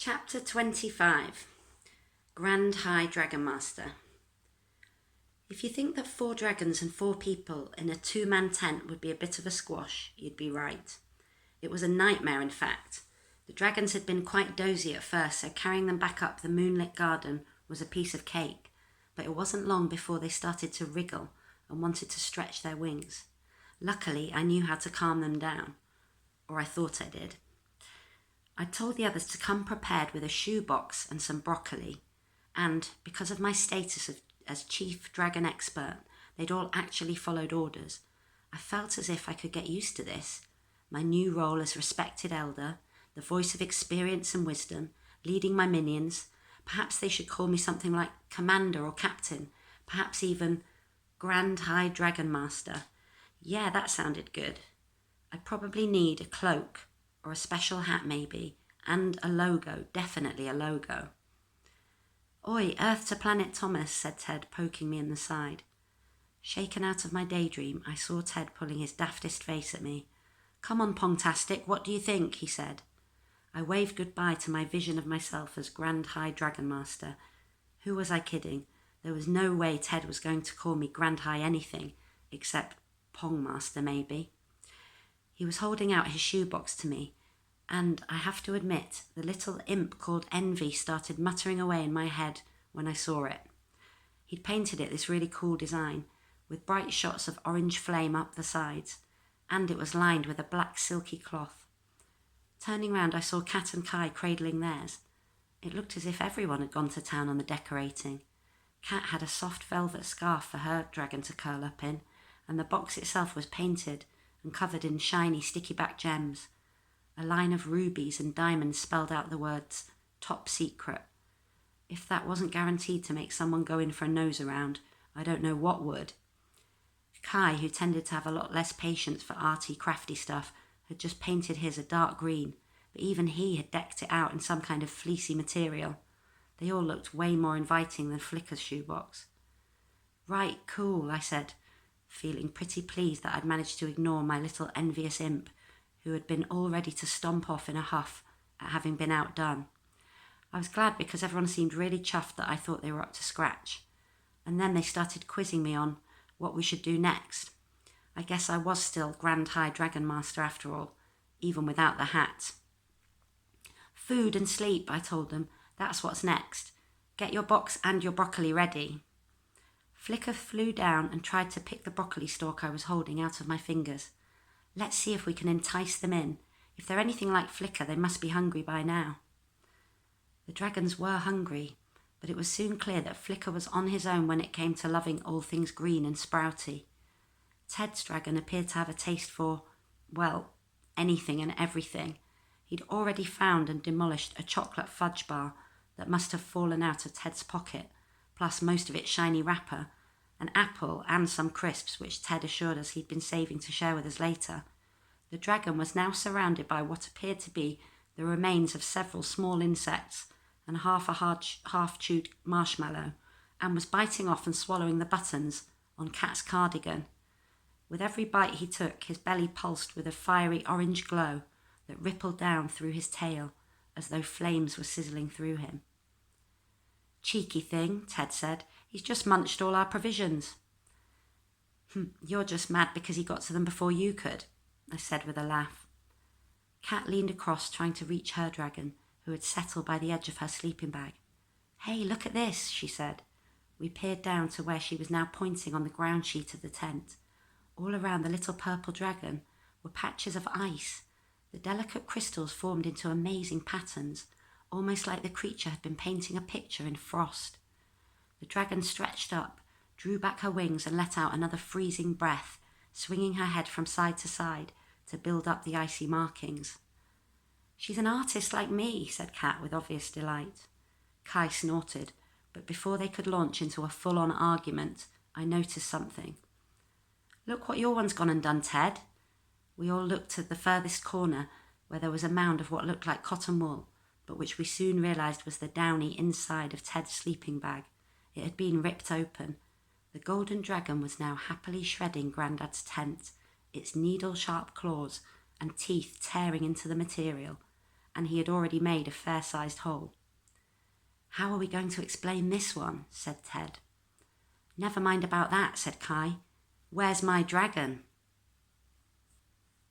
Chapter 25 Grand High Dragon Master. If you think that 4 dragons and 4 people in a 2-man tent would be a bit of a squash, you'd be right. It was a nightmare, in fact. The dragons had been quite dozy at first, so carrying them back up the moonlit garden was a piece of cake, but it wasn't long before they started to wriggle and wanted to stretch their wings. Luckily, I knew how to calm them down, or I thought I did. I told the others to come prepared with a shoebox and some broccoli, and because of my status as chief dragon expert, they'd all actually followed orders. I felt as if I could get used to this. My new role as respected elder, the voice of experience and wisdom, leading my minions. Perhaps they should call me something like Commander or Captain, perhaps even Grand High Dragon Master. Yeah, that sounded good. I'd probably need a cloak, or a special hat maybe, and a logo, definitely a logo. Oi, Earth to Planet Thomas, said Ted, poking me in the side. Shaken out of my daydream, I saw Ted pulling his daftest face at me. Come on, Pongtastic, what do you think? He said. I waved goodbye to my vision of myself as Grand High Dragon Master. Who was I kidding? There was no way Ted was going to call me Grand High anything, except Pong Master maybe. He was holding out his shoebox to me, and I have to admit, the little imp called Envy started muttering away in my head when I saw it. He'd painted it this really cool design, with bright shots of orange flame up the sides, and it was lined with a black silky cloth. Turning round, I saw Kat and Kai cradling theirs. It looked as if everyone had gone to town on the decorating. Kat had a soft velvet scarf for her dragon to curl up in, and the box itself was painted and covered in shiny sticky-back gems. A line of rubies and diamonds spelled out the words, Top Secret. If that wasn't guaranteed to make someone go in for a nose around, I don't know what would. Kai, who tended to have a lot less patience for arty, crafty stuff, had just painted his a dark green, but even he had decked it out in some kind of fleecy material. They all looked way more inviting than Flicker's shoebox. Right, cool, I said, feeling pretty pleased that I'd managed to ignore my little envious imp, who had been all ready to stomp off in a huff at having been outdone. I was glad because everyone seemed really chuffed that I thought they were up to scratch. And then they started quizzing me on what we should do next. I guess I was still Grand High Dragon Master after all, even without the hat. Food and sleep, I told them. That's what's next. Get your box and your broccoli ready. Flicker flew down and tried to pick the broccoli stalk I was holding out of my fingers. Let's see if we can entice them in. If they're anything like Flicker, they must be hungry by now. The dragons were hungry, but it was soon clear that Flicker was on his own when it came to loving all things green and sprouty. Ted's dragon appeared to have a taste for, well, anything and everything. He'd already found and demolished a chocolate fudge bar that must have fallen out of Ted's pocket, plus most of its shiny wrapper, an apple and some crisps which Ted assured us he'd been saving to share with us later. The dragon was now surrounded by what appeared to be the remains of several small insects and half-chewed marshmallow, and was biting off and swallowing the buttons on Kat's cardigan. With every bite he took, his belly pulsed with a fiery orange glow that rippled down through his tail as though flames were sizzling through him. Cheeky thing, Ted said. He's just munched all our provisions. You're just mad because he got to them before you could, I said with a laugh. Kat leaned across, trying to reach her dragon, who had settled by the edge of her sleeping bag. Hey, look at this, she said. We peered down to where she was now pointing on the ground sheet of the tent. All around the little purple dragon were patches of ice. The delicate crystals formed into amazing patterns, almost like the creature had been painting a picture in frost. The dragon stretched up, drew back her wings and let out another freezing breath, swinging her head from side to side to build up the icy markings. She's an artist like me, said Kat with obvious delight. Kai snorted, but before they could launch into a full-on argument, I noticed something. Look what your one's gone and done, Ted. We all looked to the furthest corner, where there was a mound of what looked like cotton wool, but which we soon realised was the downy inside of Ted's sleeping bag. It had been ripped open. The golden dragon was now happily shredding Grandad's tent, its needle-sharp claws and teeth tearing into the material, and he had already made a fair-sized hole. "How are we going to explain this one?" said Ted. "Never mind about that," said Kai. "Where's my dragon?"